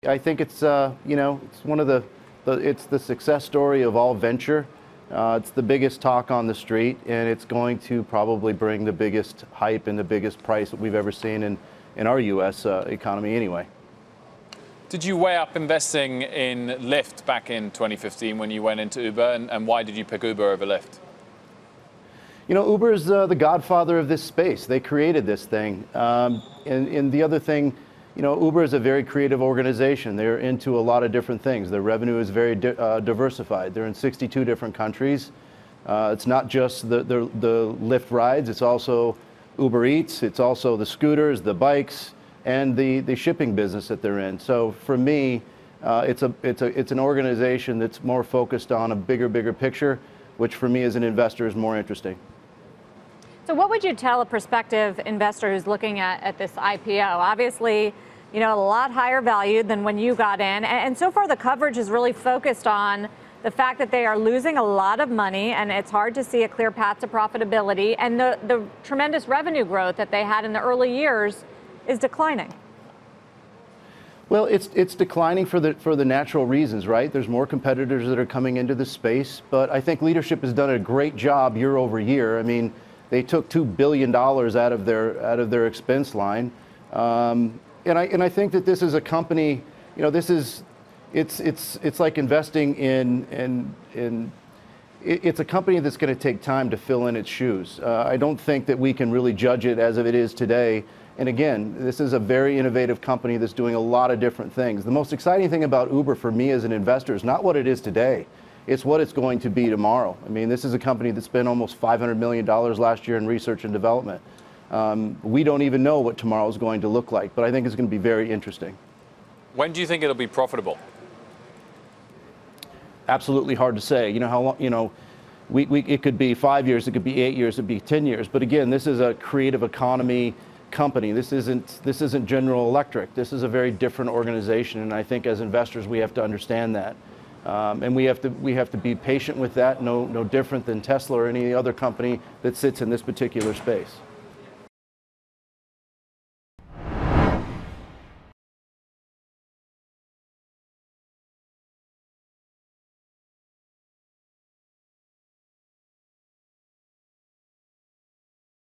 I think it's it's one of it's the success story of all venture. It's the biggest talk on the street, and it's going to probably bring the biggest hype and the biggest price that we've ever seen in our U.S. Economy anyway. Did you weigh up investing in Lyft back in 2015 when you went into Uber, and why did you pick Uber over Lyft? You know, Uber is the godfather of this space. They created this thing. And the other thing, you know, Uber is a very creative organization. They're into a lot of different things. Their revenue is very diversified. They're in 62 different countries. It's not just the Lyft rides. It's also Uber Eats. It's also the scooters, the bikes, and the shipping business that they're in. So for me, it's an organization that's more focused on a bigger picture, which for me as an investor is more interesting. So what would you tell a prospective investor who's looking at this IPO? Obviously, you know, a lot higher valued than when you got in. And so far the coverage is really focused on the fact that they are losing a lot of money and it's hard to see a clear path to profitability. And the tremendous revenue growth that they had in the early years is declining. Well, it's declining for the natural reasons, right? There's more competitors that are coming into the space, but I think leadership has done a great job year over year. I mean, they took $2 billion out of their expense line, and I think that this is a company. You know, it's like investing in. It's a company that's going to take time to fill in its shoes. I don't think that we can really judge it as it is today. And again, this is a very innovative company that's doing a lot of different things. The most exciting thing about Uber for me as an investor is not what it is today. It's what it's going to be tomorrow. I mean, this is a company that spent almost $500 million last year in research and development. We don't even know what tomorrow is going to look like, but I think it's going to be very interesting. When do you think it'll be profitable? Absolutely hard to say. You know how long, you know, it could be 5 years, it could be 8 years, it could be 10 years. But again, this is a creative economy company. This isn't General Electric. This is a very different organization, and I think as investors we have to understand that. And we have to be patient with that, no different than Tesla or any other company that sits in this particular space.